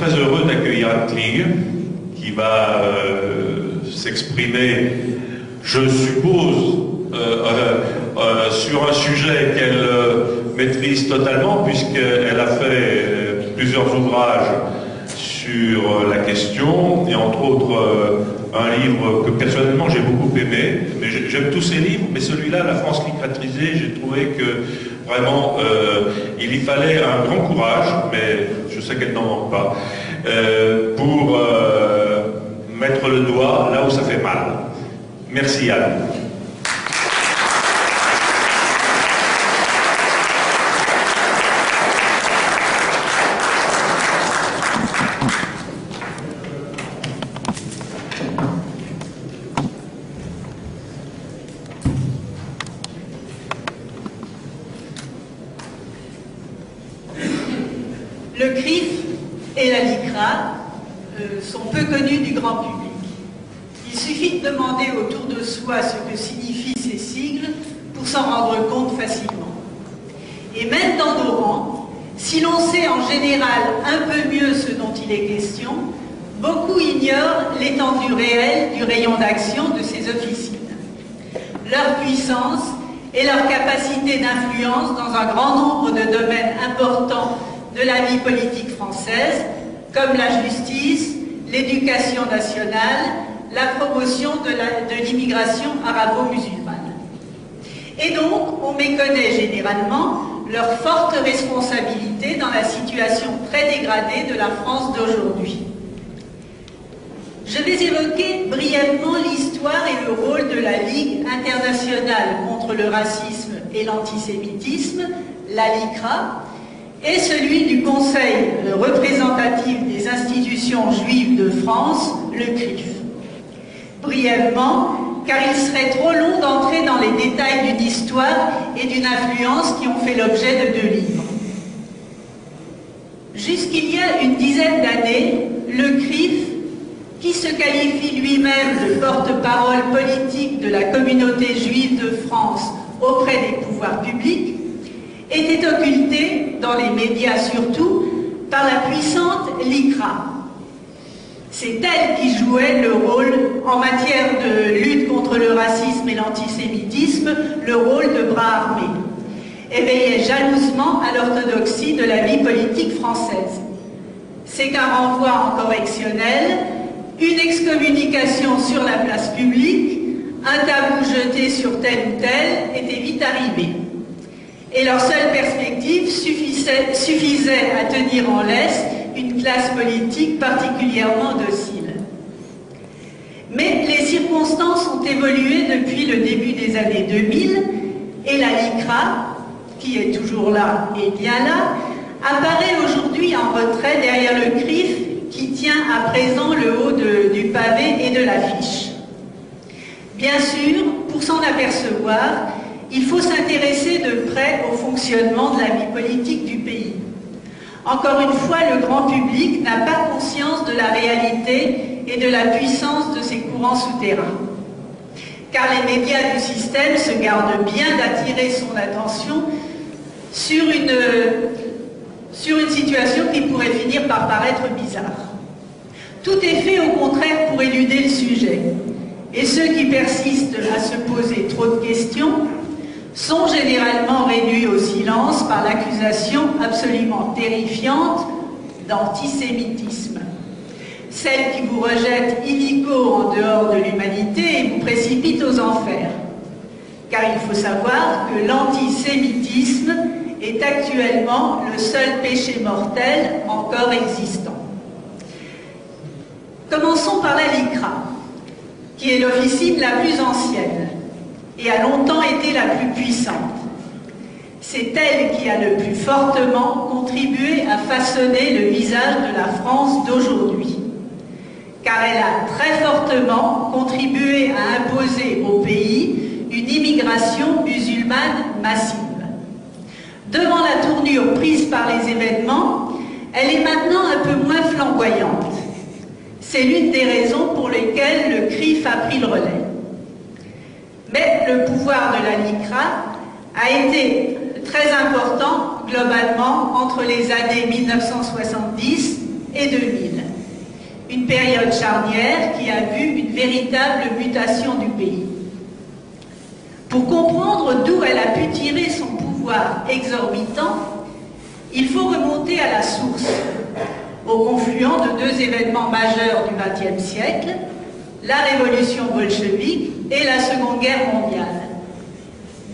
très heureux d'accueillir Anne Kling, qui va s'exprimer, je suppose, sur un sujet qu'elle maîtrise totalement, puisqu'elle a fait plusieurs ouvrages sur la question, et entre autres un livre que personnellement j'ai beaucoup aimé, mais j'aime tous ces livres, mais celui-là, La France micratisée, j'ai trouvé que vraiment il y fallait un grand courage, mais je sais qu'elle n'en manque pas, pour mettre le doigt là où ça fait mal. Merci Anne. Le CRIF et la LICRA sont peu connus du grand public. Il suffit de demander autour de soi ce que signifient ces sigles pour s'en rendre compte facilement. Et même dans nos rangs, si l'on sait en général un peu mieux ce dont il est question, beaucoup ignorent l'étendue réelle du rayon d'action de ces officines, leur puissance et leur capacité d'influence dans un grand nombre de domaines importants de la vie politique française, comme la justice, l'éducation nationale, la promotion de l'immigration arabo-musulmane. Et donc, on méconnaît généralement leur forte responsabilité dans la situation très dégradée de la France d'aujourd'hui. Je vais évoquer brièvement l'histoire et le rôle de la Ligue internationale contre le racisme et l'antisémitisme, la LICRA, et celui du Conseil représentatif des institutions juives de France, le CRIF. Brièvement, car il serait trop long d'entrer dans les détails d'une histoire et d'une influence qui ont fait l'objet de 2 livres. Jusqu'il y a une dizaine d'années, le CRIF, qui se qualifie lui-même de porte-parole politique de la communauté juive de France auprès des pouvoirs publics, était occulté, dans les médias surtout, par la puissante LICRA. C'est elle qui jouait le rôle, en matière de lutte contre le racisme et l'antisémitisme, le rôle de bras armé, et veillait jalousement à l'orthodoxie de la vie politique française. C'est qu'un renvoi en correctionnel, une excommunication sur la place publique, un tabou jeté sur tel ou tel était vite arrivé. Et leur seule perspective suffisait à tenir en laisse une classe politique particulièrement docile. Mais les circonstances ont évolué depuis le début des années 2000 et la LICRA, qui est toujours là et bien là, apparaît aujourd'hui en retrait derrière le CRIF qui tient à présent le haut du pavé et de l'affiche. Bien sûr, pour s'en apercevoir, il faut s'intéresser de près au fonctionnement de la vie politique du pays. Encore une fois, le grand public n'a pas conscience de la réalité et de la puissance de ces courants souterrains. Car les médias du système se gardent bien d'attirer son attention sur une situation qui pourrait finir par paraître bizarre. Tout est fait au contraire pour éluder le sujet. Et ceux qui persistent à se poser trop de questions sont généralement réduits au silence par l'accusation absolument terrifiante d'antisémitisme. Celle qui vous rejette illico en dehors de l'humanité et vous précipite aux enfers. Car il faut savoir que l'antisémitisme est actuellement le seul péché mortel encore existant. Commençons par la LICRA, qui est l'officine la plus ancienne et a longtemps été la plus puissante. C'est elle qui a le plus fortement contribué à façonner le visage de la France d'aujourd'hui, car elle a très fortement contribué à imposer au pays une immigration musulmane massive. Devant la tournure prise par les événements, elle est maintenant un peu moins flamboyante. C'est l'une des raisons pour lesquelles le CRIF a pris le relais. Mais le pouvoir de la LICRA a été très important globalement entre les années 1970 et 2000. Une période charnière qui a vu une véritable mutation du pays. Pour comprendre d'où elle a pu tirer son pouvoir exorbitant, il faut remonter à la source, au confluent de deux événements majeurs du XXe siècle, la révolution bolchevique et la Seconde Guerre mondiale.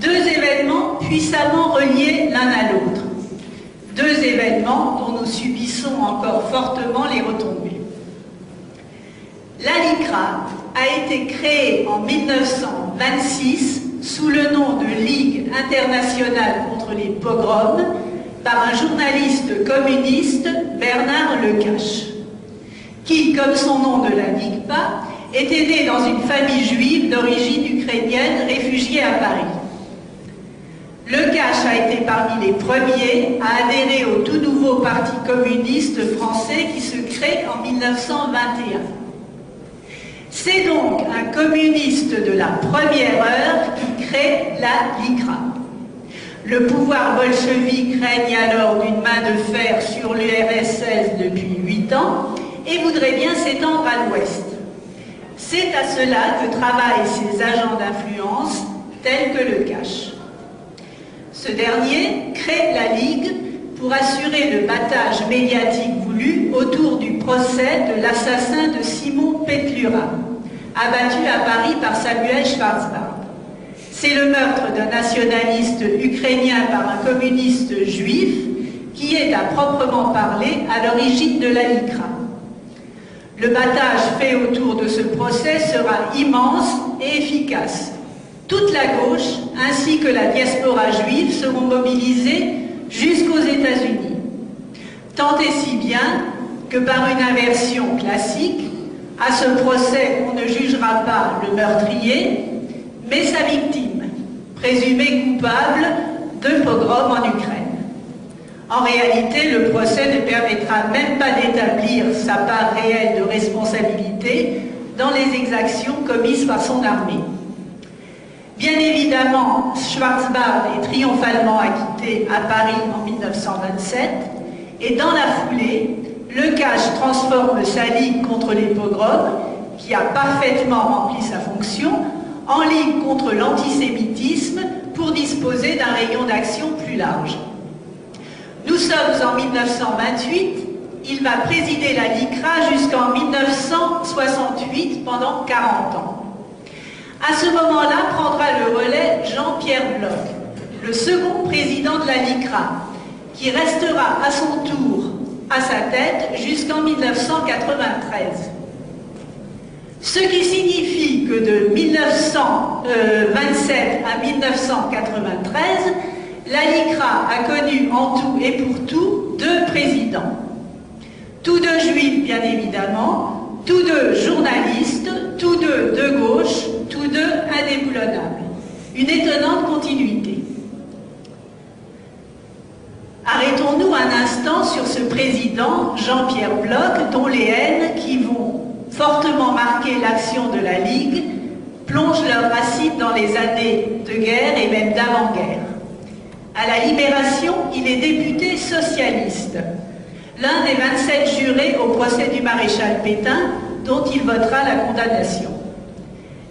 Deux événements puissamment reliés l'un à l'autre. Deux événements dont nous subissons encore fortement les retombées. La LICRA a été créée en 1926 sous le nom de Ligue internationale contre les pogroms par un journaliste communiste, Bernard Lecache, qui, comme son nom ne l'indique pas, était né dans une famille juive d'origine ukrainienne réfugiée à Paris. Lecache a été parmi les premiers à adhérer au tout nouveau parti communiste français qui se crée en 1921. C'est donc un communiste de la première heure qui crée la LICRA. Le pouvoir bolchevique règne alors d'une main de fer sur l'URSS depuis 8 ans et voudrait bien s'étendre à l'ouest. C'est à cela que travaillent ses agents d'influence tels que Lecache. Ce dernier crée la Ligue pour assurer le battage médiatique voulu autour du procès de l'assassin de Simon Petlura, abattu à Paris par Samuel Schwarzbard. C'est le meurtre d'un nationaliste ukrainien par un communiste juif qui est à proprement parler à l'origine de la LICRA. Le battage fait autour de ce procès sera immense et efficace. Toute la gauche ainsi que la diaspora juive seront mobilisés jusqu'aux États-Unis. Tant et si bien que par une inversion classique, à ce procès, on ne jugera pas le meurtrier, mais sa victime, présumée coupable de pogrom en Ukraine. En réalité, le procès ne permettra même pas d'établir sa part réelle de responsabilité dans les exactions commises par son armée. Bien évidemment, Schwarzbard est triomphalement acquitté à Paris en 1927 et dans la foulée, Lecache transforme sa ligue contre les pogroms, qui a parfaitement rempli sa fonction, en ligue contre l'antisémitisme pour disposer d'un rayon d'action plus large. Nous sommes en 1928, il va présider la LICRA jusqu'en 1968 pendant 40 ans. À ce moment-là prendra le relais Jean-Pierre Bloch, le second président de la LICRA, qui restera à son tour à sa tête jusqu'en 1993. Ce qui signifie que de 1927 à 1993, la LICRA a connu en tout et pour tout deux présidents. Tous deux juifs, bien évidemment, tous deux journalistes, tous deux de gauche, tous deux indéboulonnables. Une étonnante continuité. Arrêtons-nous un instant sur ce président, Jean-Pierre Bloch, dont les haines qui vont fortement marquer l'action de la Ligue plongent leurs racines dans les années de guerre et même d'avant-guerre. À la Libération, il est député socialiste, l'un des 27 jurés au procès du maréchal Pétain, dont il votera la condamnation.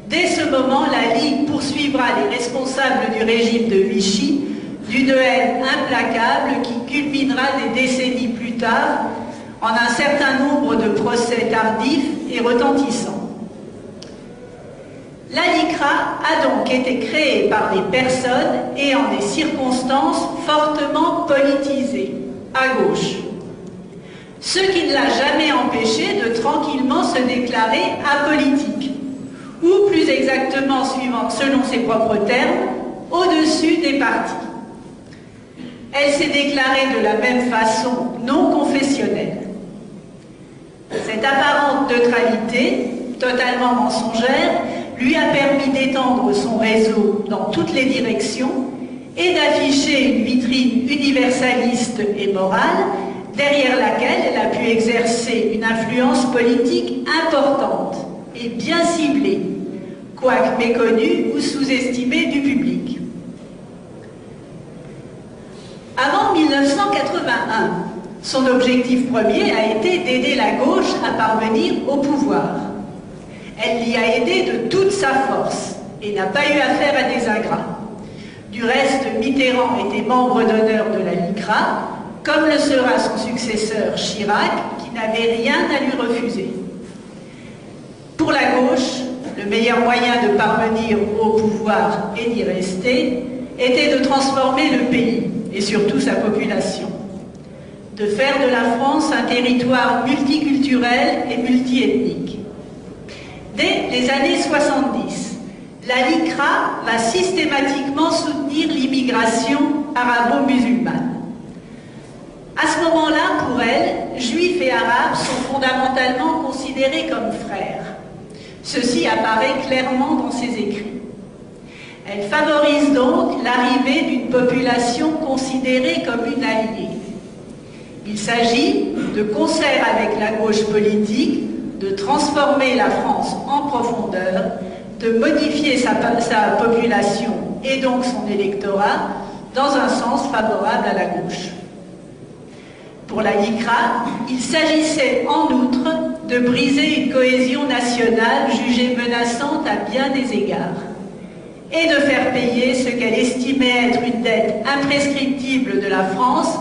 Dès ce moment, la Ligue poursuivra les responsables du régime de Vichy d'une haine implacable qui culminera des décennies plus tard en un certain nombre de procès tardifs et retentissants. La LICRA a donc été créée par des personnes et en des circonstances fortement politisées, à gauche. Ce qui ne l'a jamais empêché de tranquillement se déclarer apolitique, ou plus exactement, selon ses propres termes, au-dessus des partis. Elle s'est déclarée de la même façon non confessionnelle. Cette apparente neutralité, totalement mensongère, lui a permis d'étendre son réseau dans toutes les directions et d'afficher une vitrine universaliste et morale derrière laquelle elle a pu exercer une influence politique importante et bien ciblée, quoique méconnue ou sous-estimée du public. Avant 1981, Son objectif premier a été d'aider la gauche à parvenir au pouvoir. Elle l'y a aidé de toute sa force et n'a pas eu affaire à des ingrats. Du reste, Mitterrand était membre d'honneur de la LICRA, comme le sera son successeur Chirac, qui n'avait rien à lui refuser. Pour la gauche, le meilleur moyen de parvenir au pouvoir et d'y rester était de transformer le pays, et surtout sa population. De faire de la France un territoire multiculturel et multiethnique. Dès les années 70, la LICRA va systématiquement soutenir l'immigration arabo-musulmane. À ce moment-là, pour elle, juifs et arabes sont fondamentalement considérés comme frères. Ceci apparaît clairement dans ses écrits. Elle favorise donc l'arrivée d'une population considérée comme une alliée. Il s'agit, de concert avec la gauche politique, de transformer la France en profondeur, de modifier sa population et donc son électorat dans un sens favorable à la gauche. Pour la LICRA, il s'agissait en outre de briser une cohésion nationale jugée menaçante à bien des égards et de faire payer ce qu'elle estimait être une dette imprescriptible de la France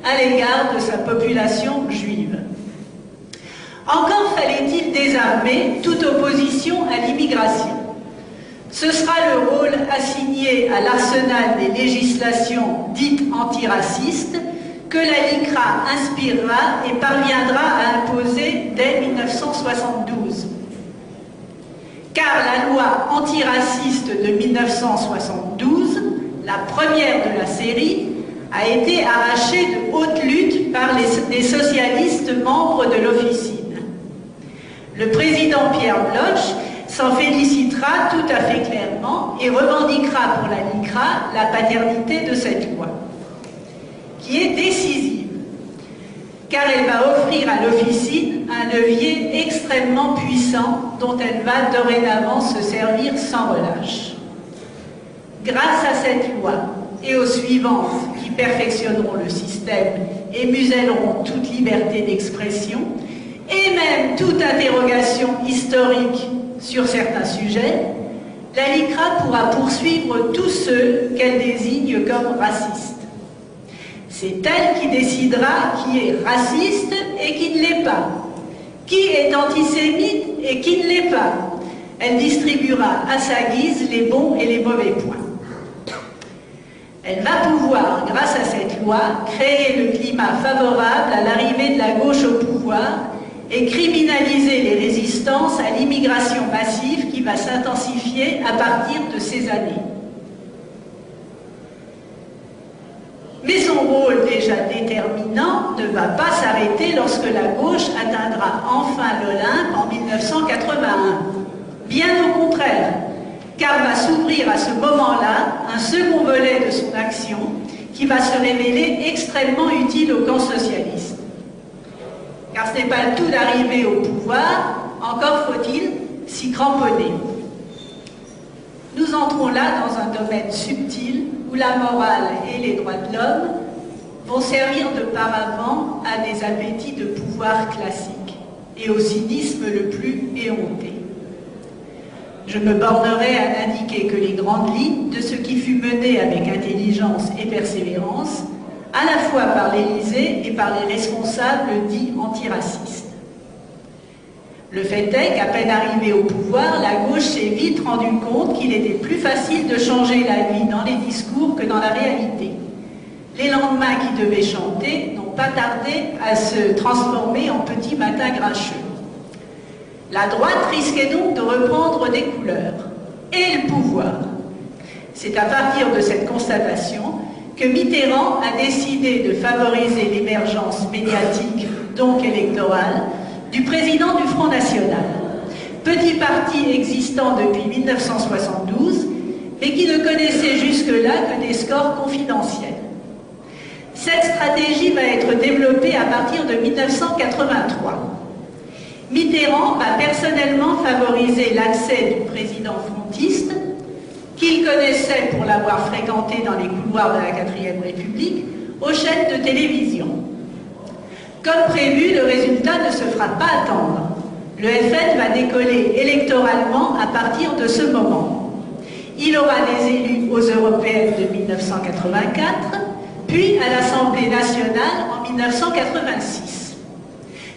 à l'égard de sa population juive. Encore fallait-il désarmer toute opposition à l'immigration. Ce sera le rôle assigné à l'arsenal des législations dites antiracistes que la LICRA inspirera et parviendra à imposer dès 1972. Car la loi antiraciste de 1972, la première de la série, a été arrachée de haute lutte par les socialistes membres de l'officine. Le président Pierre Bloch s'en félicitera tout à fait clairement et revendiquera pour la LICRA la paternité de cette loi, qui est décisive, car elle va offrir à l'officine un levier extrêmement puissant dont elle va dorénavant se servir sans relâche. Grâce à cette loi et aux suivantes qui perfectionneront le système et muselleront toute liberté d'expression, et même toute interrogation historique sur certains sujets, la LICRA pourra poursuivre tous ceux qu'elle désigne comme racistes. C'est elle qui décidera qui est raciste et qui ne l'est pas, qui est antisémite et qui ne l'est pas. Elle distribuera à sa guise les bons et les mauvais points. Elle va pouvoir, grâce à cette loi, créer le climat favorable à l'arrivée de la gauche au pouvoir et criminaliser les résistances à l'immigration massive qui va s'intensifier à partir de ces années. Mais son rôle déjà déterminant ne va pas s'arrêter lorsque la gauche atteindra enfin l'Olympe en 1981. Bien au contraire, car va s'ouvrir à ce moment-là un second volet de son action qui va se révéler extrêmement utile au camp socialiste. Car ce n'est pas le tout d'arriver au pouvoir, encore faut-il s'y cramponner. Nous entrons là dans un domaine subtil où la morale et les droits de l'homme vont servir de paravent à des appétits de pouvoir classiques et au cynisme le plus éhonté. Je me bornerai à n'indiquer que les grandes lignes de ce qui fut mené avec intelligence et persévérance, à la fois par l'Élysée et par les responsables dits antiracistes. Le fait est qu'à peine arrivé au pouvoir, la gauche s'est vite rendu compte qu'il était plus facile de changer la vie dans les discours que dans la réalité. Les lendemains qui devaient chanter n'ont pas tardé à se transformer en petits matins grincheux. La droite risquait donc de reprendre des couleurs, et le pouvoir. C'est à partir de cette constatation que Mitterrand a décidé de favoriser l'émergence médiatique, donc électorale, du président du Front National, petit parti existant depuis 1972, mais qui ne connaissait jusque-là que des scores confidentiels. Cette stratégie va être développée à partir de 1983. Mitterrand va personnellement favoriser l'accès du président frontiste, qu'il connaissait pour l'avoir fréquenté dans les couloirs de la 4e République, aux chaînes de télévision. Comme prévu, le résultat ne se fera pas attendre. Le FN va décoller électoralement à partir de ce moment. Il aura des élus aux européennes de 1984, puis à l'Assemblée nationale en 1986.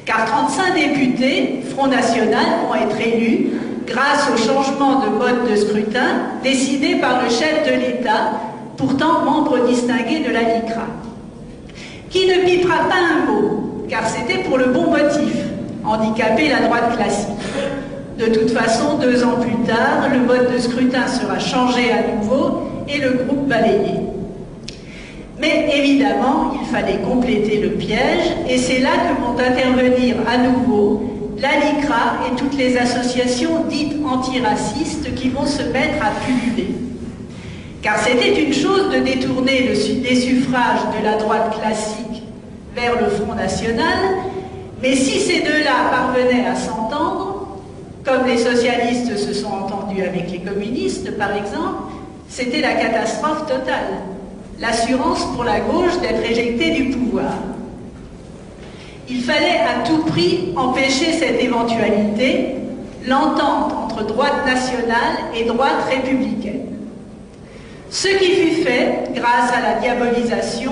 Car 35 députés, Front National, vont être élus grâce au changement de mode de scrutin décidé par le chef de l'État, pourtant membre distingué de la LICRA, qui ne pipera pas un mot, car c'était pour le bon motif, handicaper la droite classique. De toute façon, 2 ans plus tard, le mode de scrutin sera changé à nouveau et le groupe balayé. Mais évidemment, il fallait compléter le piège, et c'est là que vont intervenir à nouveau la LICRA et toutes les associations dites antiracistes qui vont se mettre à pulluler. Car c'était une chose de détourner les suffrages de la droite classique vers le Front National, mais si ces deux-là parvenaient à s'entendre, comme les socialistes se sont entendus avec les communistes par exemple, c'était la catastrophe totale. L'assurance pour la gauche d'être éjectée du pouvoir. Il fallait à tout prix empêcher cette éventualité, l'entente entre droite nationale et droite républicaine. Ce qui fut fait grâce à la diabolisation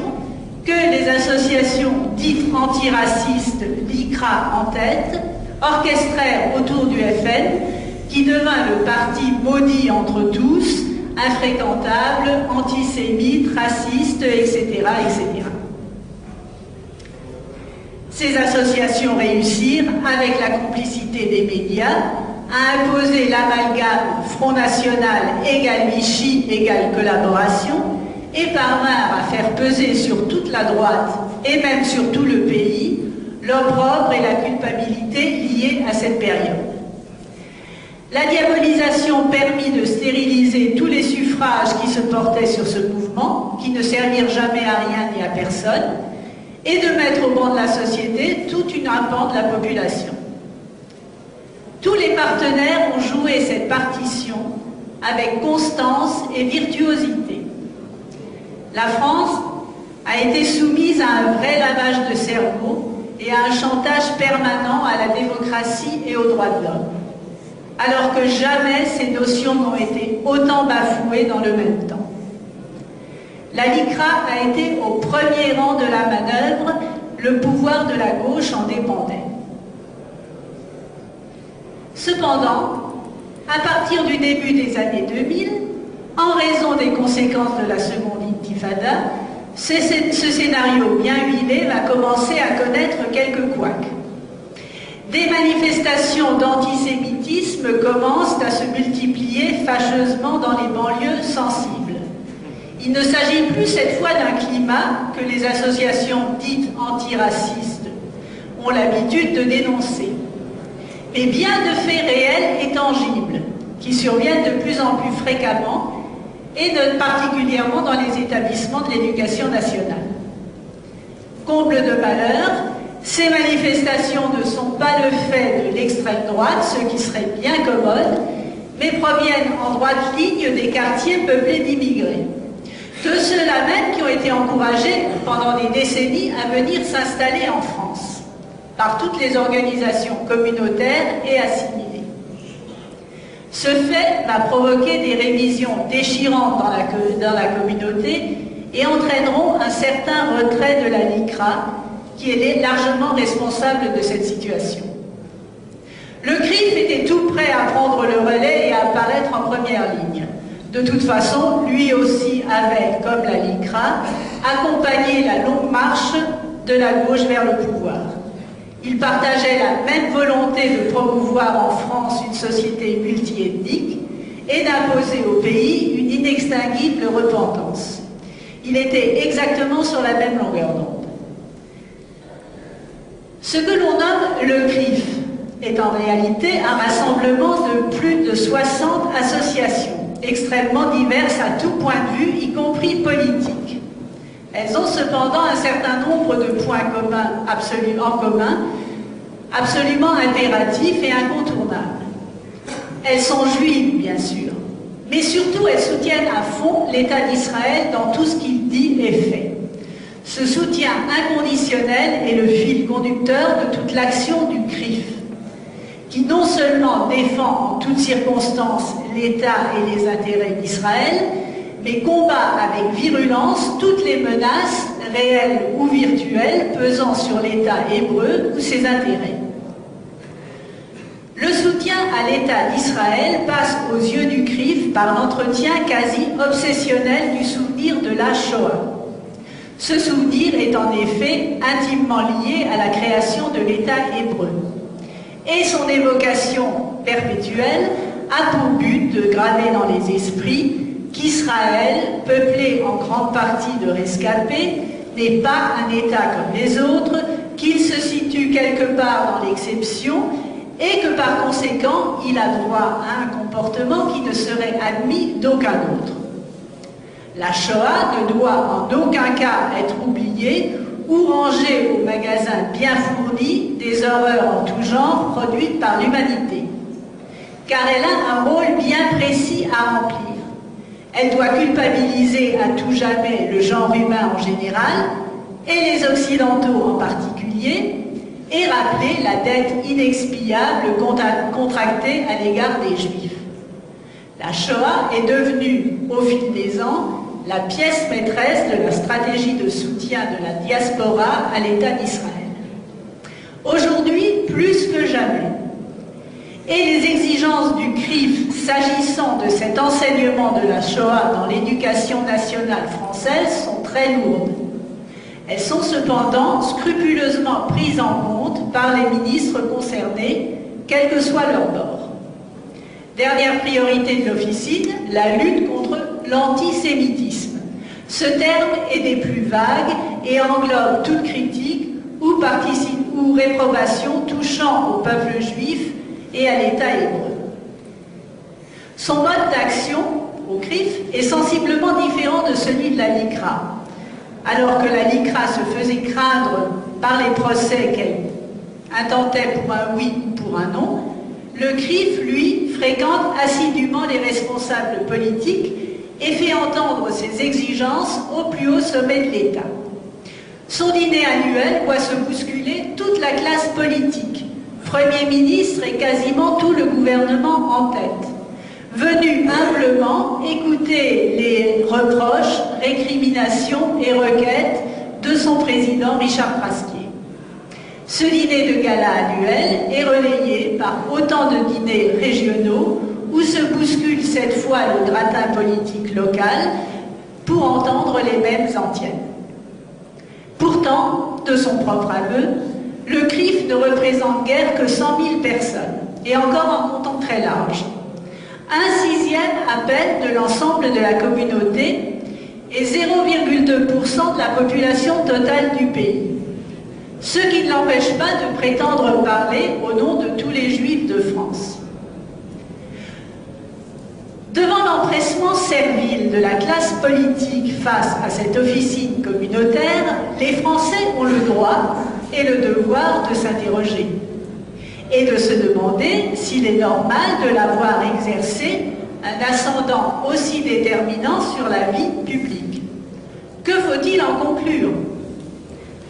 que les associations dites antiracistes, l'ICRA en tête, orchestrèrent autour du FN, qui devint le parti maudit entre tous, infréquentable, antisémite, raciste, etc., etc. Ces associations réussirent, avec la complicité des médias, à imposer l'amalgame Front National égale Vichy égale collaboration et parvinrent à faire peser sur toute la droite et même sur tout le pays l'opprobre et la culpabilité liées à cette période. La diabolisation permit de stériliser tous les suffrages qui se portaient sur ce mouvement, qui ne servirent jamais à rien ni à personne, et de mettre au banc de la société toute une pan de la population. Tous les partenaires ont joué cette partition avec constance et virtuosité. La France a été soumise à un vrai lavage de cerveau et à un chantage permanent à la démocratie et aux droits de l'homme, alors que jamais ces notions n'ont été autant bafouées dans le même temps. La LICRA a été au premier rang de la manœuvre, le pouvoir de la gauche en dépendait. Cependant, à partir du début des années 2000, en raison des conséquences de la seconde intifada, ce scénario bien huilé va commencer à connaître quelques couacs. Des manifestations d'antisémitisme commencent à se multiplier fâcheusement dans les banlieues sensibles. Il ne s'agit plus cette fois d'un climat que les associations dites antiracistes ont l'habitude de dénoncer, mais bien de faits réels et tangibles qui surviennent de plus en plus fréquemment et particulièrement dans les établissements de l'éducation nationale. Comble de malheur, ces manifestations ne sont pas le fait de l'extrême droite, ce qui serait bien commode, mais proviennent en droite ligne des quartiers peuplés d'immigrés. De ceux-là même qui ont été encouragés pendant des décennies à venir s'installer en France, par toutes les organisations communautaires et assimilées. Ce fait va provoquer des révisions déchirantes dans la communauté et entraîneront un certain retrait de la LICRA, qui est largement responsable de cette situation. Le CRIF était tout prêt à prendre le relais et à apparaître en première ligne. De toute façon, lui aussi avait, comme la LICRA, accompagné la longue marche de la gauche vers le pouvoir. Il partageait la même volonté de promouvoir en France une société multiethnique et d'imposer au pays une inextinguible repentance. Il était exactement sur la même longueur d'onde. Ce que l'on nomme le CRIF est en réalité un rassemblement de plus de 60 associations, extrêmement diverses à tout point de vue, y compris politiques. Elles ont cependant un certain nombre de points communs absolument impératifs et incontournables. Elles sont juives, bien sûr, mais surtout elles soutiennent à fond l'État d'Israël dans tout ce qu'il dit et fait. Ce soutien inconditionnel est le fil conducteur de toute l'action du CRIF, qui non seulement défend en toutes circonstances l'État et les intérêts d'Israël, mais combat avec virulence toutes les menaces, réelles ou virtuelles, pesant sur l'État hébreu ou ses intérêts. Le soutien à l'État d'Israël passe aux yeux du CRIF par l'entretien quasi obsessionnel du souvenir de la Shoah. Ce souvenir est en effet intimement lié à la création de l'État hébreu. Et son évocation perpétuelle a pour but de graver dans les esprits qu'Israël, peuplé en grande partie de rescapés, n'est pas un État comme les autres, qu'il se situe quelque part dans l'exception et que par conséquent, il a droit à un comportement qui ne serait admis d'aucun autre. La Shoah ne doit en aucun cas être oubliée ou rangée au magasin bien fourni des horreurs en tout genre produites par l'humanité. Car elle a un rôle bien précis à remplir. Elle doit culpabiliser à tout jamais le genre humain en général, et les Occidentaux en particulier, et rappeler la dette inexpiable contractée à l'égard des Juifs. La Shoah est devenue, au fil des ans, la pièce maîtresse de la stratégie de soutien de la diaspora à l'État d'Israël. Aujourd'hui, plus que jamais. Et les exigences du CRIF s'agissant de cet enseignement de la Shoah dans l'éducation nationale française sont très lourdes. Elles sont cependant scrupuleusement prises en compte par les ministres concernés, quel que soit leur bord. Dernière priorité de l'officine, la lutte contre l'antisémitisme. Ce terme est des plus vagues et englobe toute critique ou réprobation touchant au peuple juif et à l'État hébreu. Son mode d'action au CRIF est sensiblement différent de celui de la LICRA. Alors que la LICRA se faisait craindre par les procès qu'elle intentait pour un oui ou pour un non, le CRIF, lui, fréquente assidûment les responsables politiques et fait entendre ses exigences au plus haut sommet de l'État. Son dîner annuel voit se bousculer toute la classe politique, Premier ministre et quasiment tout le gouvernement en tête, venu humblement écouter les reproches, récriminations et requêtes de son président Richard Pasquier. Ce dîner de gala annuel est relayé par autant de dîners régionaux où se bouscule cette fois le gratin politique local pour entendre les mêmes antiennes. Pourtant, de son propre aveu, le CRIF ne représente guère que 100 000 personnes, et encore en montant très large. 1/6 à peine de l'ensemble de la communauté et 0,2% de la population totale du pays. Ce qui ne l'empêche pas de prétendre parler au nom de tous les Juifs de France. Devant l'empressement servile de la classe politique face à cette officine communautaire, les Français ont le droit et le devoir de s'interroger et de se demander s'il est normal de la voir exercer un ascendant aussi déterminant sur la vie publique. Que faut-il en conclure?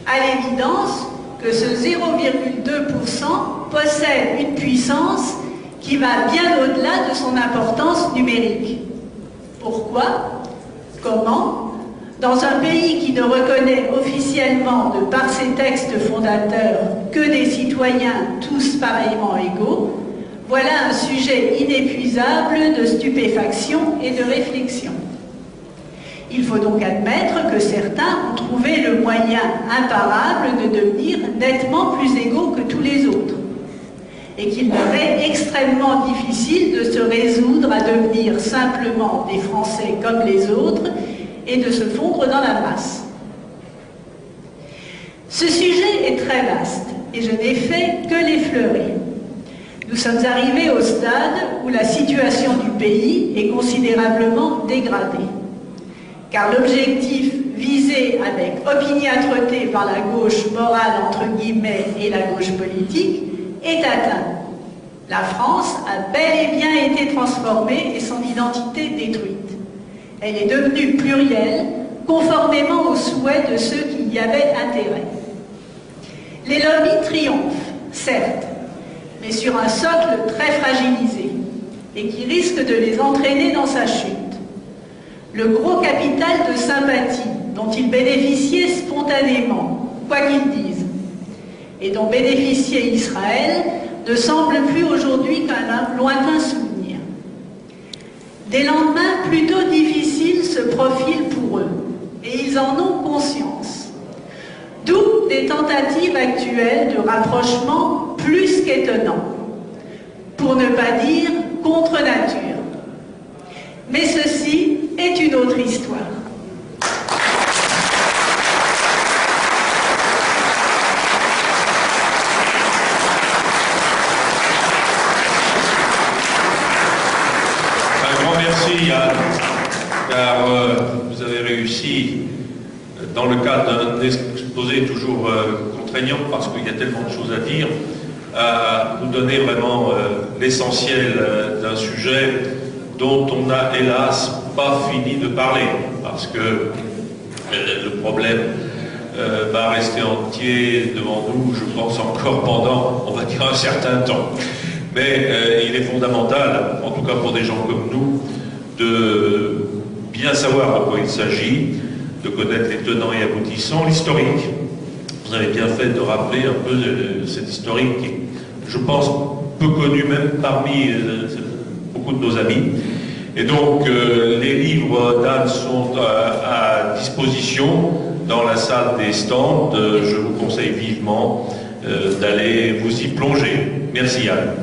À l'évidence que ce 0,2% possède une puissance qui va bien au-delà de son importance numérique. Pourquoi? Comment? Dans un pays qui ne reconnaît officiellement, de par ses textes fondateurs, que des citoyens tous pareillement égaux, voilà un sujet inépuisable de stupéfaction et de réflexion. Il faut donc admettre que certains ont trouvé le moyen imparable de devenir nettement plus égaux que tous les autres, et qu'il leur est extrêmement difficile de se résoudre à devenir simplement des Français comme les autres, et de se fondre dans la masse. Ce sujet est très vaste et je n'ai fait que l'effleurer. Nous sommes arrivés au stade où la situation du pays est considérablement dégradée. Car l'objectif visé avec opiniâtreté par la gauche morale entre guillemets et la gauche politique est atteint. La France a bel et bien été transformée et son identité détruite. Elle est devenue plurielle, conformément aux souhaits de ceux qui qu'il y avait intérêt. Les lobbies triomphent, certes, mais sur un socle très fragilisé et qui risque de les entraîner dans sa chute. Le gros capital de sympathie dont ils bénéficiaient spontanément, quoi qu'ils disent, et dont bénéficiait Israël, ne semble plus aujourd'hui qu'un lointain souvenir. Des lendemains plutôt difficiles se profilent pour eux, et ils en ont conscience. D'où des tentatives actuelles de rapprochement plus qu'étonnants, pour ne pas dire contre nature. Mais ceci est une autre histoire. Un grand merci Yann, car vous avez réussi, dans le cadre d'un exposé toujours contraignant, parce qu'il y a tellement de choses à dire, à nous donner vraiment l'essentiel d'un sujet dont on n'a hélas pas fini de parler, parce que le problème va rester entier devant nous, je pense encore pendant, on va dire, un certain temps. Mais il est fondamental, en tout cas pour des gens comme nous, de bien savoir de quoi il s'agit, de connaître les tenants et aboutissants, l'historique. Vous avez bien fait de rappeler un peu cette historique qui, je pense, peu connue même parmi beaucoup de nos amis. Et donc, les livres d'Anne sont à disposition dans la salle des stands. Je vous conseille vivement d'aller vous y plonger. Merci Anne.